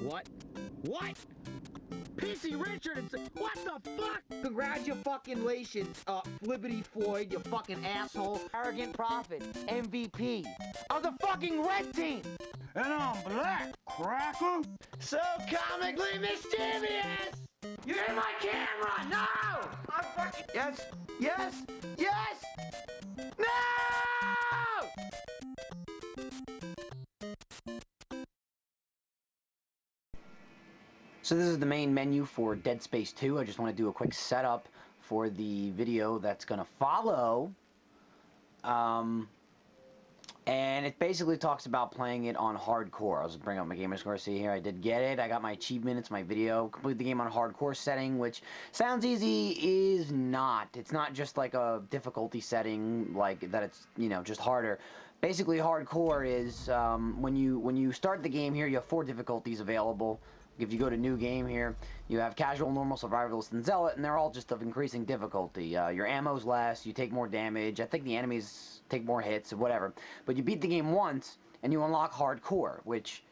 What? What? PC Richards? What the fuck? Congratulations, Flibbity Floyd, you fucking asshole. Arrogant prophet, MVP of the fucking red team. And I'm black, cracker. So comically mischievous! You hit my camera! No! I'm fucking... Yes! Yes! Yes! No! So this is the main menu for Dead Space 2. I just want to do a quick setup for the video that's going to follow. And it basically talks about playing it on hardcore. I'll just bring up my gamer score. See here, I did get it. I got my achievement. It's my video. Complete the game on hardcore setting, which sounds easy, is not. It's not just like a difficulty setting, like that it's, you know, just harder. Basically, hardcore is when you start the game here, you have 4 difficulties available. If you go to new game here, you have casual, normal, survivalist, and zealot, and they're all just of increasing difficulty. Your ammo's less, you take more damage. I think the enemies take more hits, whatever. But you beat the game once, and you unlock hardcore, which,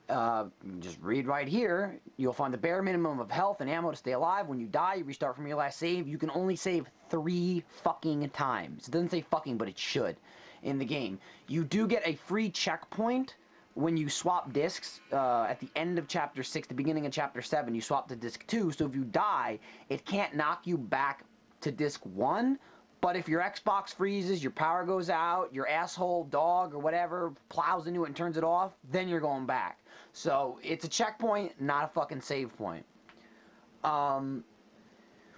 just read right here, you'll find the bare minimum of health and ammo to stay alive. When you die, you restart from your last save. You can only save 3 fucking times. It doesn't say fucking, but it should in the game. You do get a free checkpoint when you swap discs at the end of Chapter 6, the beginning of Chapter 7, you swap to Disc 2, so if you die, it can't knock you back to Disc 1, but if your Xbox freezes, your power goes out, your asshole dog or whatever plows into it and turns it off, then you're going back. So, it's a checkpoint, not a fucking save point.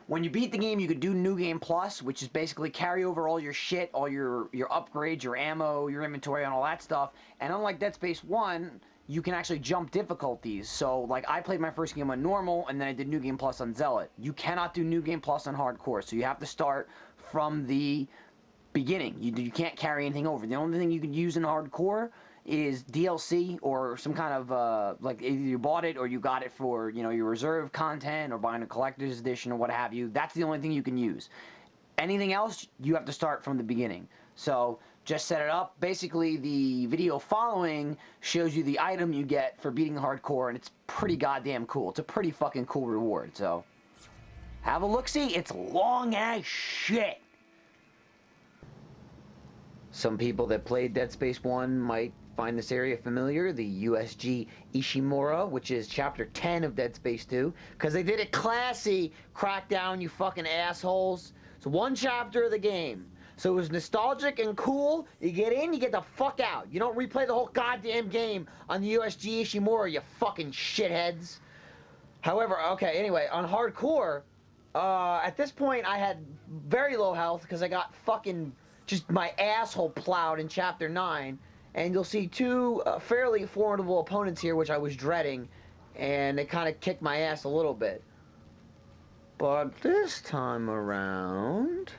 When you beat the game, you could do New Game Plus, which is basically carry over all your shit, all your upgrades, your ammo, your inventory, and all that stuff. And unlike Dead Space 1, you can actually jump difficulties. So, like, I played my first game on normal, and then I did New Game Plus on Zealot. You cannot do New Game Plus on hardcore, so you have to start from the beginning. You can't carry anything over. The only thing you can use in hardcore is DLC or some kind of, like, either you bought it or you got it for, you know, your reserve content or buying a collector's edition or what have you. That's the only thing you can use. Anything else, you have to start from the beginning. So, just set it up. Basically, the video following shows you the item you get for beating hardcore, and it's pretty goddamn cool. It's a pretty fucking cool reward, so have a look-see. It's long as shit. Some people that played Dead Space 1 might find this area familiar, the USG Ishimura, which is Chapter 10 of Dead Space 2, because they did it classy, Crackdown, you fucking assholes. It's 1 chapter of the game. So it was nostalgic and cool. You get in, you get the fuck out. You don't replay the whole goddamn game on the USG Ishimura, you fucking shitheads. However, okay, anyway, on hardcore, at this point I had very low health because I got fucking just my asshole plowed in Chapter 9. And you'll see 2 fairly formidable opponents here, which I was dreading. And they kind of kicked my ass a little bit. But this time around...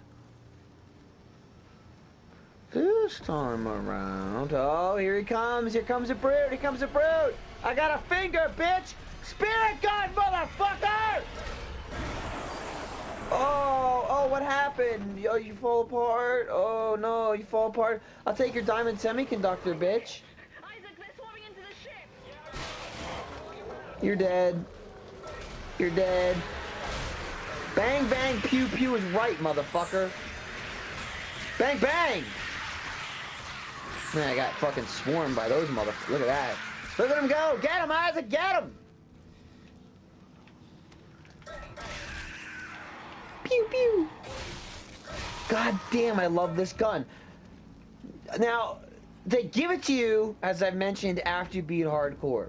Oh, here he comes. Here comes a brute. Here comes a brute. I got a finger, bitch. Spirit gun, motherfucker! Oh, what happened? Oh, you fall apart? Oh, no, you fall apart. I'll take your diamond semiconductor, bitch. Isaac, they're swarming into the ship. You're dead. You're dead. Bang, bang, pew, pew is right, motherfucker. Bang, bang! Man, I got fucking swarmed by those motherfuckers. Look at that. Look at him go! Get him, Isaac, get him! Pew, pew. God damn, I love this gun. Now, they give it to you, as I've mentioned, after you beat hardcore.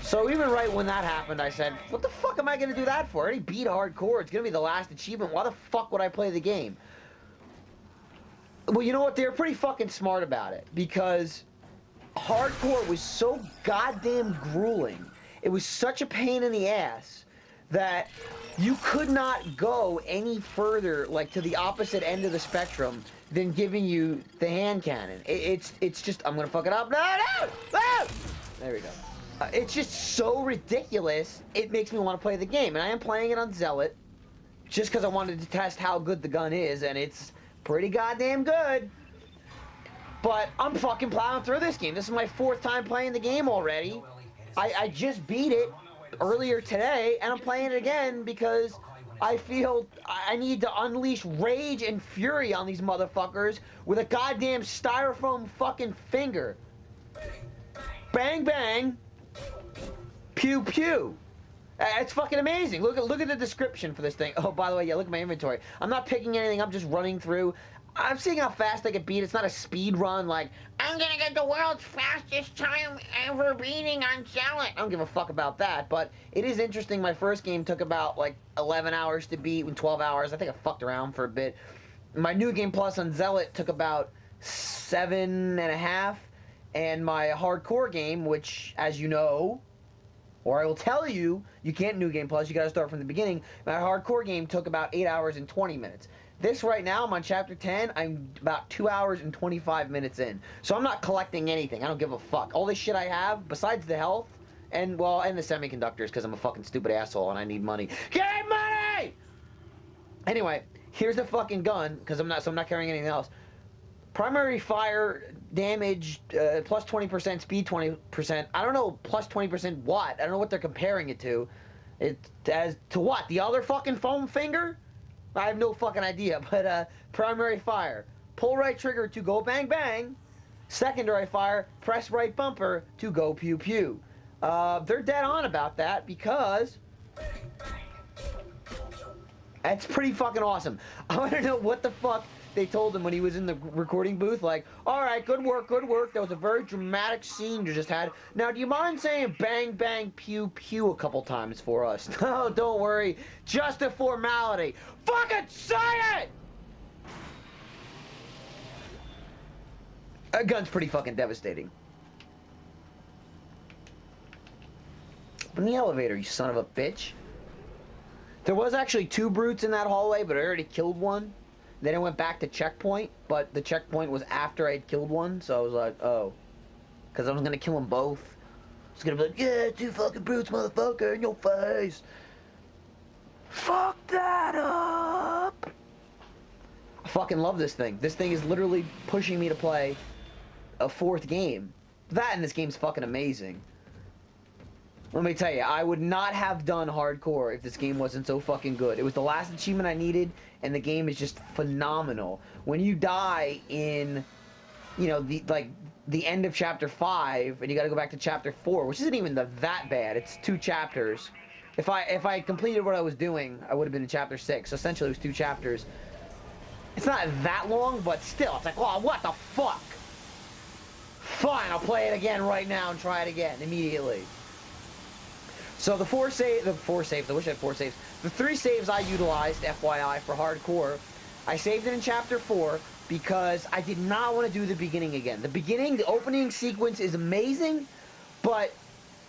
So even right when that happened, I said, what the fuck am I going to do that for? I already beat hardcore. It's going to be the last achievement. Why the fuck would I play the game? Well, you know what? They were pretty fucking smart about it. Because hardcore was so goddamn grueling. It was such a pain in the ass that you could not go any further, like, to the opposite end of the spectrum than giving you the hand cannon. It's just, I'm gonna fuck it up. No! There we go. It's just so ridiculous, it makes me want to play the game. And I am playing it on Zealot, just because I wanted to test how good the gun is, and it's pretty goddamn good. But I'm fucking plowing through this game. This is my 4th time playing the game already. I just beat it earlier today, and I'm playing it again because I feel I need to unleash rage and fury on these motherfuckers with a goddamn styrofoam fucking finger. Bang bang, pew pew. It's fucking amazing. Look at the description for this thing. Oh, by the way, yeah, look at my inventory. I'm not picking anything. I'm just running through. I'm seeing how fast I can beat. It's not a speed run like, I'm gonna get the world's fastest time ever beating on challenge. I don't give a fuck about that, but it is interesting. My first game took about like 11 hours to beat, and 12 hours. I think I fucked around for a bit. My New Game Plus on Zealot took about 7.5, and my hardcore game, which, as you know, or I will tell you, you can't New Game Plus, you gotta start from the beginning. My hardcore game took about 8 hours and 20 minutes. This right now, I'm on chapter 10, I'm about 2 hours and 25 minutes in. So I'm not collecting anything, I don't give a fuck. All this shit I have, besides the health, and, well, and the semiconductors, because I'm a fucking stupid asshole and I need money. Get money! Anyway, here's the fucking gun, because I'm not carrying anything else. Primary fire damage, plus 20%, speed 20%. I don't know plus 20% what. I don't know what they're comparing it to. As to what? The other fucking foam finger? I have no fucking idea, but primary fire. Pull right trigger to go bang bang. Secondary fire, press right bumper to go pew pew. They're dead on about that because that's pretty fucking awesome. I want to know what the fuck they told him when he was in the recording booth, like, alright, good work, good work. That was a very dramatic scene you just had. Now, do you mind saying bang, bang, pew, pew a couple times for us? No, don't worry. Just a formality. Fucking say it! A gun's pretty fucking devastating. Open the elevator, you son of a bitch. There was actually 2 brutes in that hallway, but I already killed one. Then I went back to checkpoint, but the checkpoint was after I had killed one, so I was like, oh. Because I was going to kill them both. I was going to be like, yeah, 2 fucking brutes, motherfucker, in your face. Fuck that up. I fucking love this thing. This thing is literally pushing me to play a 4th game. That and this game's fucking amazing. Let me tell you, I would not have done hardcore if this game wasn't so fucking good. It was the last achievement I needed, and the game is just phenomenal. When you die in, you know, the end of chapter 5, and you gotta go back to chapter 4, which isn't even that bad. It's 2 chapters. If I completed what I was doing, I would have been in chapter 6. So essentially, it was 2 chapters. It's not that long, but still, it's like, oh, what the fuck? Fine, I'll play it again right now and try it again immediately. So the 4 saves, I wish I had 4 saves. The 3 saves I utilized, FYI, for hardcore, I saved it in chapter 4 because I did not want to do the beginning again. The opening sequence is amazing, but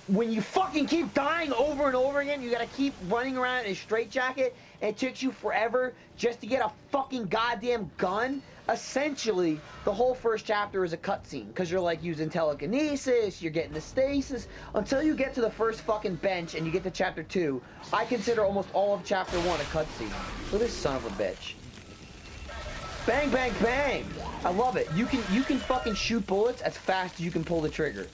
when you fucking keep dying over and over again, you gotta keep running around in a straitjacket, and it takes you forever just to get a fucking goddamn gun. Essentially, the whole first chapter is a cutscene, because you're like using telekinesis, you're getting the stasis, until you get to the first fucking bench and you get to chapter 2. I consider almost all of chapter 1 a cutscene. Look at this son of a bitch. Bang, bang, bang! I love it. You can fucking shoot bullets as fast as you can pull the trigger.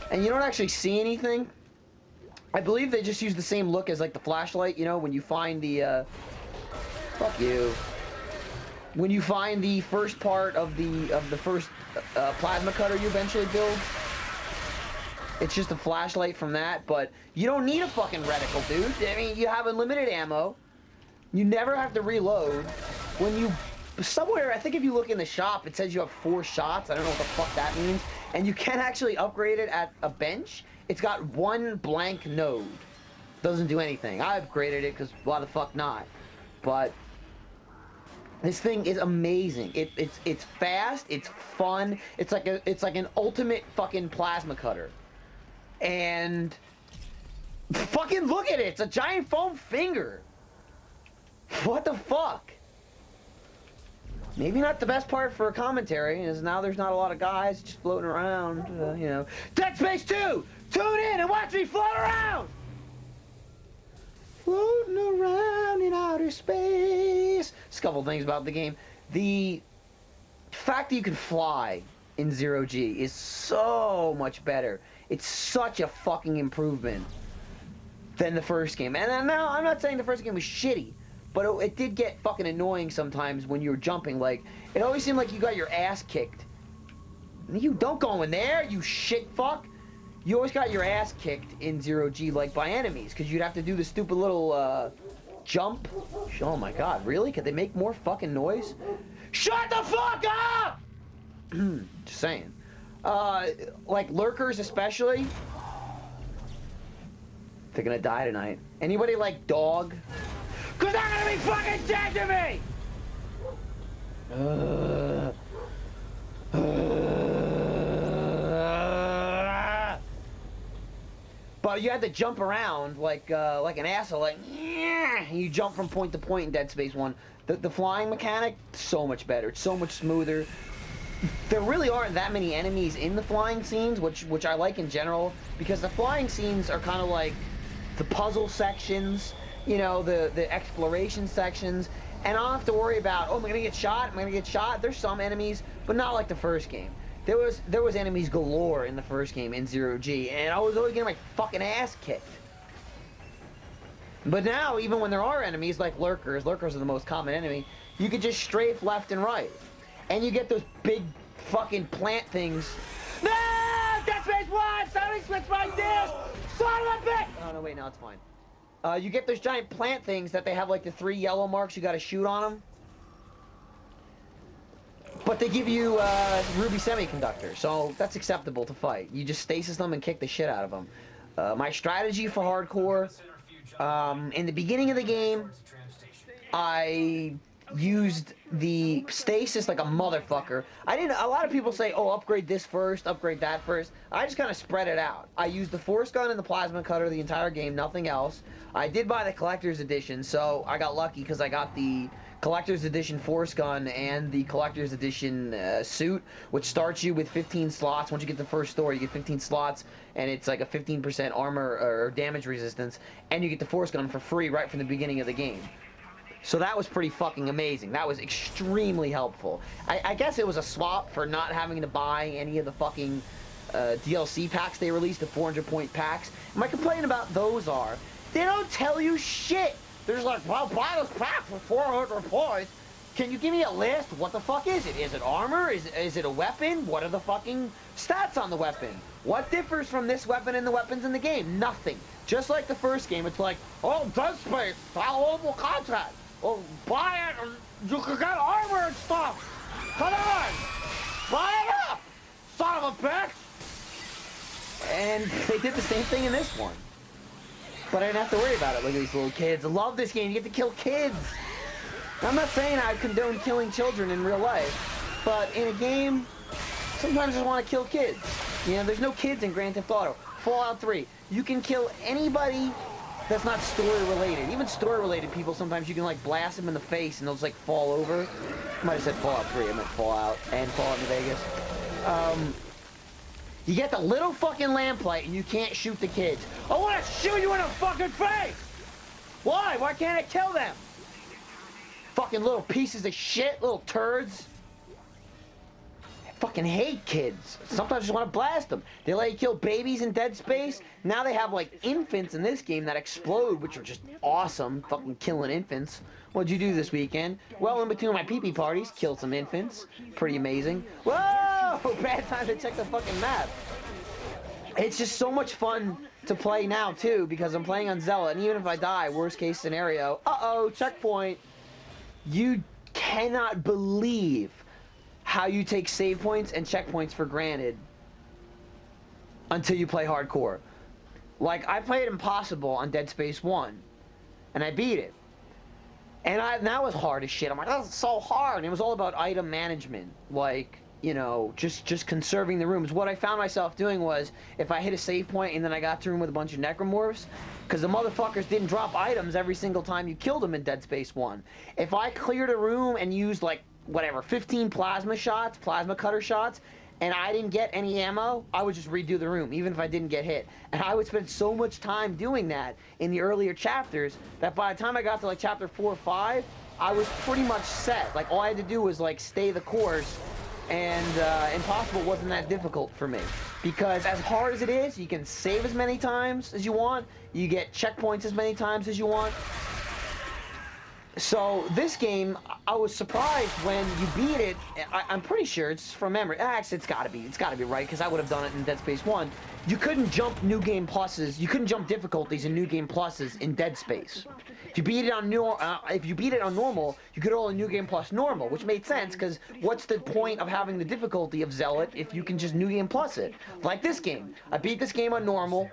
And you don't actually see anything. I believe they just use the same look as like the flashlight, you know, when you find the fuck you. When you find the first part of the first plasma cutter you eventually build, it's just a flashlight from that, but you don't need a fucking reticle, dude. I mean, you have unlimited ammo. You never have to reload. When you somewhere, I think if you look in the shop, it says you have 4 shots. I don't know what the fuck that means. And you can actually upgrade it at a bench. It's got 1 blank node. Doesn't do anything. I upgraded it because why the fuck not? But this thing is amazing. It's fast. It's fun. It's like an ultimate fucking plasma cutter. And fucking look at it. It's a giant foam finger. What the fuck? Maybe not the best part for a commentary is now there's not a lot of guys just floating around, you know. Dead Space 2! Tune in and watch me float around! Floating around in outer space. Just a couple things about the game. The fact that you can fly in 0G is so much better. It's such a fucking improvement than the first game. And now, I'm not saying the first game was shitty, but it did get fucking annoying sometimes when you were jumping. Like, it always seemed like you got your ass kicked. You don't go in there, you shit fuck. You always got your ass kicked in 0G, like, by enemies, because you'd have to do the stupid little, jump. Oh my god, really? Could they make more fucking noise? Shut the fuck up! Just saying. Like, lurkers especially. They're gonna die tonight. Anybody like dog? Cause they're gonna be fucking dead to me! But you had to jump around like an asshole, like, yeah. You jump from point to point in Dead Space 1. The flying mechanic, so much better. It's so much smoother. There really aren't that many enemies in the flying scenes, which I like in general, because the flying scenes are kind of like the puzzle sections, you know, the exploration sections, and I don't have to worry about, oh, am I gonna get shot? Am I gonna get shot? There's some enemies, but not like the first game. There was enemies galore in the first game in 0G, and I was always getting my fucking ass kicked. But now, even when there are enemies like lurkers are the most common enemy, you can just strafe left and right. And you get those big fucking plant things. No! Dead Space 1! Somebody switch my disc! Son of a bitch! Oh, no, wait, now it's fine. You get those giant plant things that they have like the 3 yellow marks, you gotta shoot on them. But they give you ruby semiconductor, so that's acceptable to fight. You just stasis them and kick the shit out of them. My strategy for hardcore, in the beginning of the game, I used the stasis like a motherfucker. A lot of people say, oh, upgrade this first, upgrade that first. I just kind of spread it out. I used the force gun and the plasma cutter the entire game, nothing else. I did buy the collector's edition, so I got lucky because I got the collector's edition force gun and the collector's edition suit, which starts you with 15 slots. Once you get the first store, you get 15 slots, and it's like a 15% armor or damage resistance, and you get the force gun for free right from the beginning of the game. So that was pretty fucking amazing. That was extremely helpful. I guess it was a swap for not having to buy any of the fucking DLC packs they released, the 400-point packs. And my complaint about those are, they don't tell you shit. They're just like, well, buy this pack for 400 points. Can you give me a list? What the fuck is it? Is it armor? Is it a weapon? What are the fucking stats on the weapon? What differs from this weapon and the weapons in the game? Nothing. Just like the first game, it's like, oh, Dead Space, downloadable content. Well, buy it, and you can get armor and stuff. Come on, buy it up, son of a bitch. And they did the same thing in this one. But I didn't have to worry about it. Look at these little kids. I love this game. You get to kill kids. I'm not saying I condone killing children in real life, but in a game, sometimes I just want to kill kids. You know, there's no kids in Grand Theft Auto. Fallout 3, you can kill anybody that's not story-related. Even story-related people, sometimes you can, like, blast them in the face and they'll just, like, fall over. I might have said Fallout 3. I meant Fallout and Fallout New Vegas. You get the little fucking lamplight and you can't shoot the kids. I want to shoot you in the fucking face! Why? Why can't I kill them? Fucking little pieces of shit, little turds. I fucking hate kids. Sometimes I just want to blast them. They let you kill babies in Dead Space. Now they have, like, infants in this game that explode, which are just awesome. Fucking killing infants. What'd you do this weekend? Well, in between my pee-pee parties, killed some infants. Pretty amazing. Whoa! Bad time to check the fucking map. It's just so much fun to play now, too, because I'm playing on Zella, and even if I die, worst case scenario, uh-oh, checkpoint. You cannot believe how you take save points and checkpoints for granted until you play hardcore. Like, I played Impossible on Dead Space 1, and I beat it. And that was hard as shit. I'm like, that's so hard. And it was all about item management. Like, you know, just conserving the rooms. What I found myself doing was, if I hit a save point and then I got to a room with a bunch of necromorphs, because the motherfuckers didn't drop items every single time you killed them in Dead Space 1. If I cleared a room and used, like, whatever, 15 plasma cutter shots, and I didn't get any ammo, I would just redo the room, even if I didn't get hit. And I would spend so much time doing that in the earlier chapters that by the time I got to, like, chapter 4 or 5, I was pretty much set. Like, all I had to do was, like, stay the course and impossible wasn't that difficult for me. Because as hard as it is, you can save as many times as you want, you get checkpoints as many times as you want. So this game, I was surprised when you beat it. I'm pretty sure it's from memory. Actually, it's gotta be right, because I would have done it in Dead Space 1. You couldn't jump New Game Pluses, you couldn't jump difficulties in New Game Pluses in Dead Space. If you beat it on normal, you could roll a New Game Plus normal, which made sense, because what's the point of having the difficulty of Zealot if you can just New Game Plus it? Like this game. I beat this game on normal,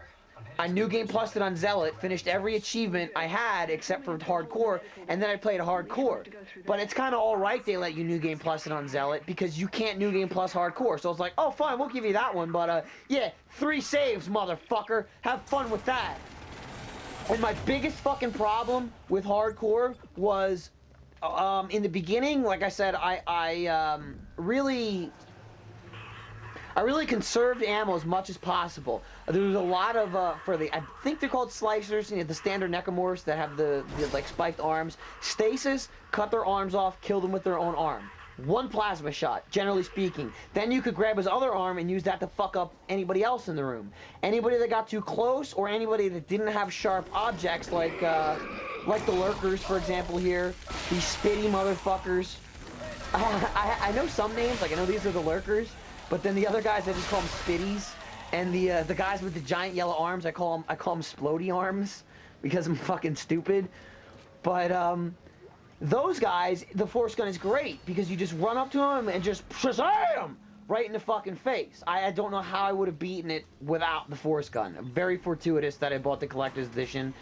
I New Game Plused it on Zealot, finished every achievement I had except for hardcore, and then I played hardcore. But it's kind of alright they let you New Game Plus it on Zealot, because you can't New Game Plus hardcore. So I was like, oh fine, we'll give you that one, but yeah, 3 saves, motherfucker. Have fun with that. And my biggest fucking problem with hardcore was, in the beginning, like I said, I really conserved ammo as much as possible. There was a lot of, I think they're called slicers, you know, the standard necromorphs that have the like spiked arms. Stasis, cut their arms off, kill them with their own arm. 1 plasma shot, generally speaking. Then you could grab his other arm and use that to fuck up anybody else in the room. Anybody that got too close, or anybody that didn't have sharp objects, like the lurkers, for example here. These spitty motherfuckers. I know some names, like I know these are the lurkers. But then the other guys, I just call them spitties, and the guys with the giant yellow arms, I call them splody arms, because I'm fucking stupid. But those guys, the force gun is great because you just run up to them and just shazam right in the fucking face. I don't know how I would have beaten it without the force gun. Very fortuitous that I bought the collector's edition.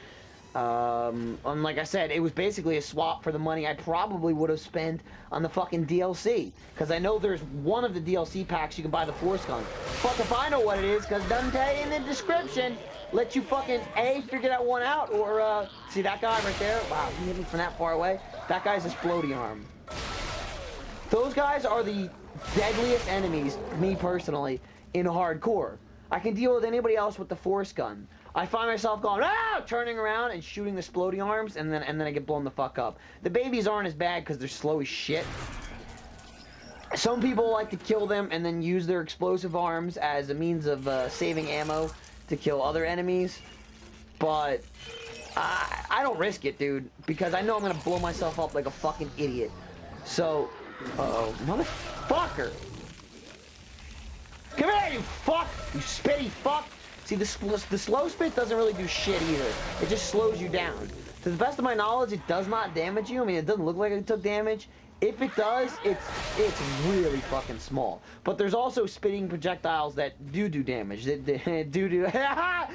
And like I said, it was basically a swap for the money I probably would have spent on the fucking DLC. Because I know there's one of the DLC packs you can buy the force gun. Fuck if I know what it is, because it doesn't tell you in the description. Let you fucking A, figure that one out, or see that guy right there? Wow, he hit me from that far away. That guy's a splody arm. Those guys are the deadliest enemies, me personally, in hardcore. I can deal with anybody else with the force gun. I find myself going, ah, turning around and shooting the splody arms, and then I get blown the fuck up. The babies aren't as bad because they're slow as shit. Some people like to kill them and then use their explosive arms as a means of saving ammo to kill other enemies. But I don't risk it, dude, because I know I'm gonna blow myself up like a fucking idiot. So, uh-oh, motherfucker! Come here, you fuck! You spitty fuck! See, the slow spit doesn't really do shit either. It just slows you down. To the best of my knowledge, it does not damage you. I mean, it doesn't look like it took damage. If it does, it's really fucking small. But there's also spitting projectiles that do damage. That do ah!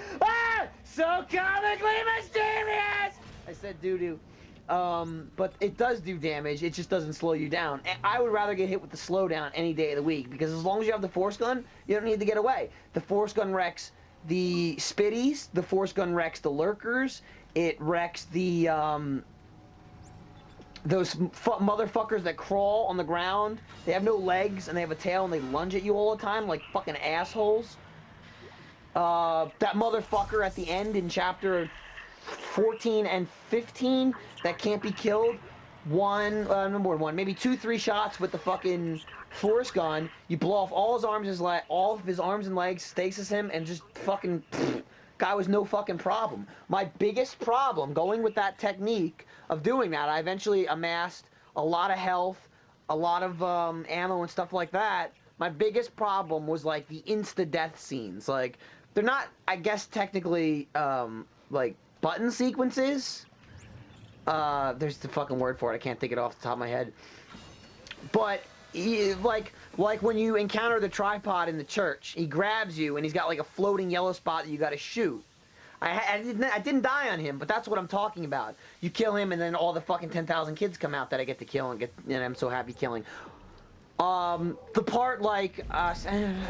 So comically mysterious! I said doo-doo. But it does do damage, it just doesn't slow you down. And I would rather get hit with the slowdown any day of the week, because as long as you have the force gun, you don't need to get away. The force gun wrecks the spitties, the force gun wrecks the lurkers, it wrecks the, those motherfuckers that crawl on the ground. They have no legs, and they have a tail, and they lunge at you all the time like fucking assholes. That motherfucker at the end in chapter 14 and 15 that can't be killed. Number one, maybe 2-3 shots with the fucking force gun. You blow off all his arms, all of his arms and legs, stasis him, and just fucking guy was no fucking problem. My biggest problem going with that technique of doing that, I eventually amassed a lot of health, a lot of ammo and stuff like that. My biggest problem was like the insta-death scenes. Like, they're not, I guess, technically like button sequences. There's the fucking word for it. I can't think it off the top of my head. But like when you encounter the tripod in the church, he grabs you and he's got like a floating yellow spot that you got to shoot. I didn't die on him, but that's what I'm talking about. You kill him and then all the fucking 10,000 kids come out that I get to kill and I'm so happy killing. The part like, I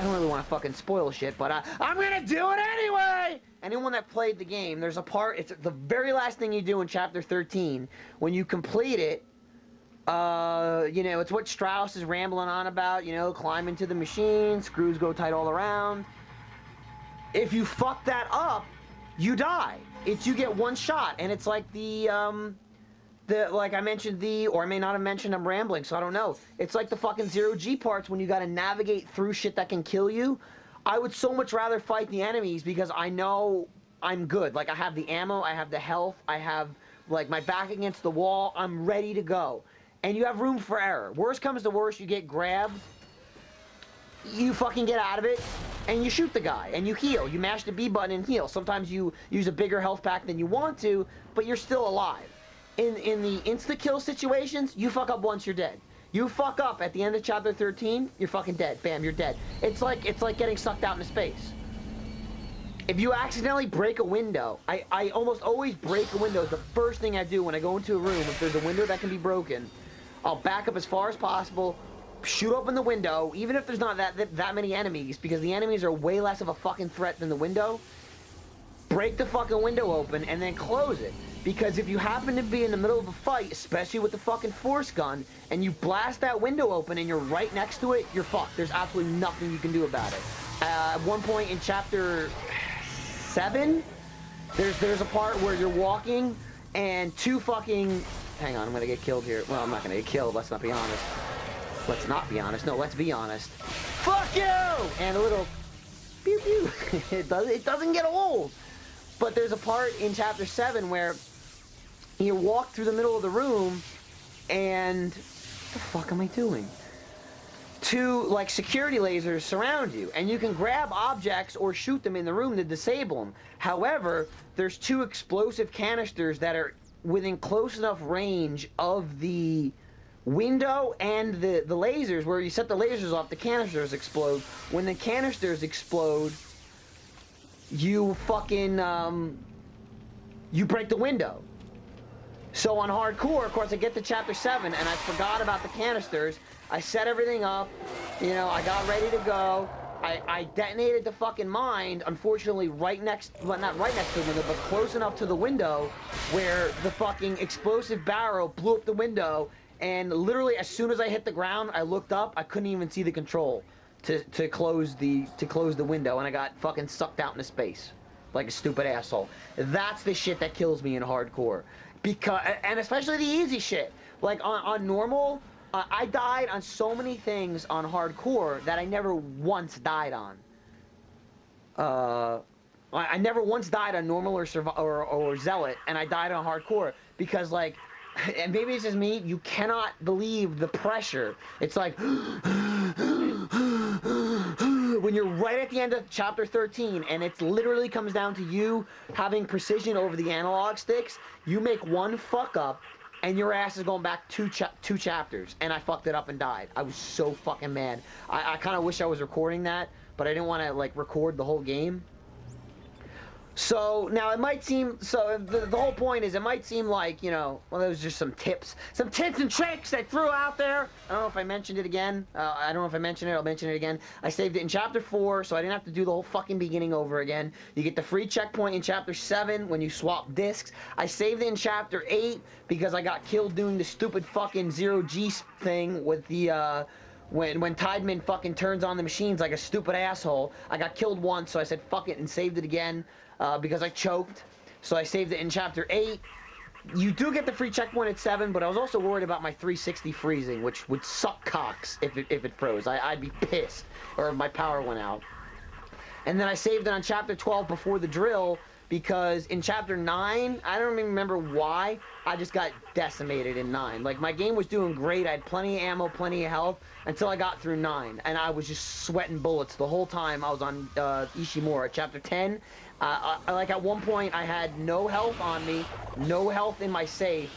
don't really want to fucking spoil shit, but I'm gonna do it anyway! Anyone that played the game, there's a part, it's the very last thing you do in chapter 13. When you complete it, you know, it's what Strauss is rambling on about, you know, climb into the machine, screws go tight all around. If you fuck that up, you die. You get one shot, and it's like the like I mentioned or I may not have mentioned, I'm rambling, so I don't know. It's like the fucking zero-G parts when you gotta navigate through shit that can kill you. I would so much rather fight the enemies because I know I'm good. Like, I have the ammo, I have the health, I have, like, my back against the wall, I'm ready to go. And you have room for error. Worst comes to worst, you get grabbed, you fucking get out of it, and you shoot the guy, and you heal. You mash the B button and heal. Sometimes you use a bigger health pack than you want to, but you're still alive. In the insta-kill situations, you fuck up once, you're dead. You fuck up at the end of chapter 13, you're fucking dead. Bam, you're dead. It's like getting sucked out into space. If you accidentally break a window, I almost always break a window. It's the first thing I do when I go into a room. If there's a window that can be broken, I'll back up as far as possible, shoot open the window, even if there's not that many enemies, because the enemies are way less of a fucking threat than the window. Break the fucking window open and then close it. Because if you happen to be in the middle of a fight, especially with the fucking force gun, and you blast that window open and you're right next to it, you're fucked. There's absolutely nothing you can do about it. At one point in chapter 7, there's a part where you're walking and two fucking... Hang on, I'm gonna get killed here. Well, I'm not gonna get killed, let's not be honest. Let's not be honest. No, let's be honest. Fuck you! And a little... Pew pew. It doesn't get old. But there's a part in chapter 7 where you walk through the middle of the room and... What the fuck am I doing? Two, like, security lasers surround you, and you can grab objects or shoot them in the room to disable them. However, there's two explosive canisters that are within close enough range of the window and the lasers, where you set the lasers off, the canisters explode. When the canisters explode, you fucking, you break the window. So on hardcore, of course, I get to chapter 7, and I forgot about the canisters. I set everything up, you know, I got ready to go. I detonated the fucking mine, unfortunately, right next, well, not right next to the window, but close enough to the window where the fucking explosive barrel blew up the window, and literally as soon as I hit the ground, I looked up, I couldn't even see the control to close the window, and I got fucking sucked out into space like a stupid asshole. That's the shit that kills me in hardcore. Because, and especially the easy shit. Like on normal, I died on so many things on hardcore that I never once died on. I never once died on normal or zealot, and I died on hardcore because, like, and maybe it's just me, you cannot believe the pressure. It's like when you're right at the end of chapter 13 and it literally comes down to you having precision over the analog sticks. You make one fuck up and your ass is going back two chapters, and I fucked it up and died. I was so fucking mad. I kind of wish I was recording that, but I didn't want to, like, record the whole game. So, now it might seem, so the whole point is, it might seem like, you know, well, those are just some tips and tricks I threw out there. I don't know if I mentioned it again. I don't know if I mentioned it, I'll mention it again. I saved it in chapter 4, so I didn't have to do the whole fucking beginning over again. You get the free checkpoint in chapter 7 when you swap discs. I saved it in chapter 8 because I got killed doing the stupid fucking zero-G thing with the, when Tideman fucking turns on the machines like a stupid asshole. I got killed once, so I said fuck it and saved it again. Because I choked, so I saved it in chapter 8. You do get the free checkpoint at 7, but I was also worried about my 360 freezing, which would suck cocks if it froze. I'd be pissed, or if my power went out. And then I saved it on chapter 12 before the drill, because in chapter 9, I don't even remember why, I just got decimated in 9. Like, my game was doing great, I had plenty of ammo, plenty of health, until I got through 9, and I was just sweating bullets the whole time I was on Ishimura. Chapter 10, like at one point I had no health on me, no health in my safe,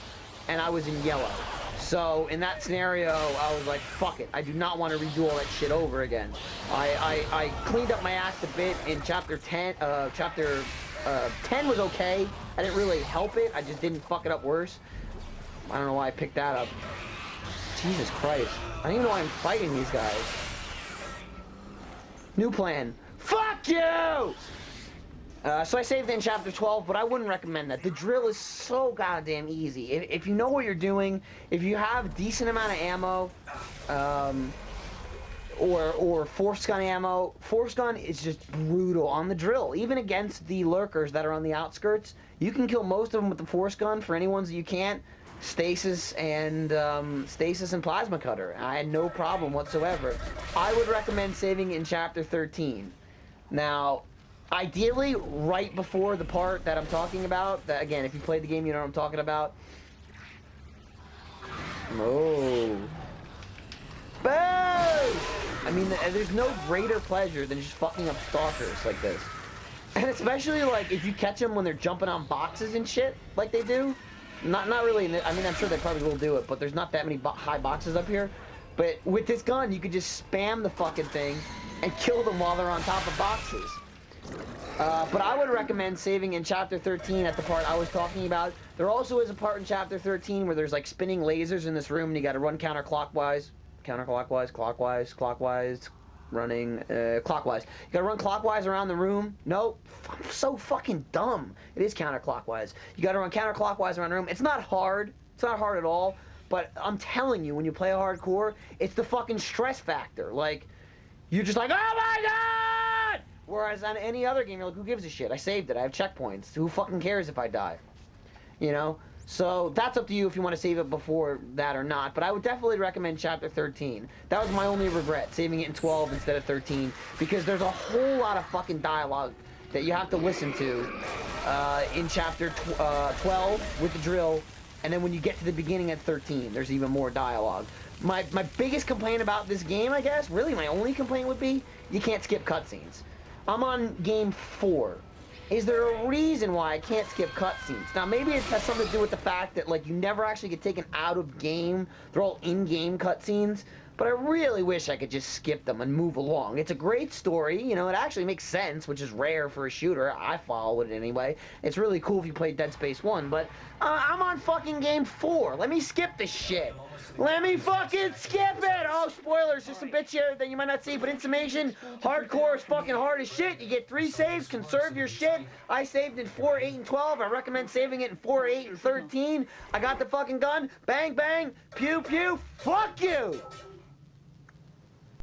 and I was in yellow. So in that scenario, I was like, fuck it, I do not want to redo all that shit over again. I cleaned up my act a bit in chapter 10, chapter 10 was okay. I didn't really help it, I just didn't fuck it up worse. I don't know why I picked that up. Jesus Christ. I don't even know why I'm fighting these guys. New plan. Fuck you! So I saved it in chapter 12, but I wouldn't recommend that. The drill is so goddamn easy. If you know what you're doing, if you have a decent amount of ammo, or force gun ammo, force gun is just brutal on the drill. Even against the lurkers that are on the outskirts, you can kill most of them with the force gun. For any ones that you can't, stasis and plasma cutter. I had no problem whatsoever. I would recommend saving it in chapter 13. Now, ideally, right before the part that I'm talking about, that again, if you played the game, you know what I'm talking about. Oh. Boom! I mean, there's no greater pleasure than just fucking up stalkers like this. And especially, like, if you catch them when they're jumping on boxes and shit, like they do. Not really, I mean, I'm sure they probably will do it, but there's not that many high boxes up here. But with this gun, you could just spam the fucking thing and kill them while they're on top of boxes. But I would recommend saving in Chapter 13 at the part I was talking about. There also is a part in Chapter 13 where there's, like, spinning lasers in this room, and you gotta run counterclockwise. Counterclockwise, clockwise, running, clockwise. You gotta run clockwise around the room. Nope. I'm so fucking dumb. It is counterclockwise. You gotta run counterclockwise around the room. It's not hard. It's not hard at all. But I'm telling you, when you play hardcore, it's the fucking stress factor. Like, you're just like, oh my god! Whereas on any other game, you're like, who gives a shit? I saved it. I have checkpoints. Who fucking cares if I die? You know? So that's up to you if you want to save it before that or not. But I would definitely recommend Chapter 13. That was my only regret, saving it in 12 instead of 13. Because there's a whole lot of fucking dialogue that you have to listen to in Chapter 12 with the drill. And then when you get to the beginning at 13, there's even more dialogue. My biggest complaint about this game, I guess, really my only complaint would be, you can't skip cutscenes. I'm on game 4. Is there a reason why I can't skip cutscenes? Now, maybe it has something to do with the fact that, like, you never actually get taken out of game. They're all in-game cutscenes. But I really wish I could just skip them and move along. It's a great story, you know, it actually makes sense, which is rare for a shooter. I follow it anyway. It's really cool if you play Dead Space 1, but I'm on fucking game 4. Let me skip this shit. Let me fucking skip it! Oh, spoilers, there's some bits here that you might not see, but in summation, hardcore is fucking hard as shit. You get 3 saves, conserve your shit. I saved in 4, 8, and 12. I recommend saving it in 4, 8, and 13. I got the fucking gun. Bang, bang, pew, pew. Fuck you!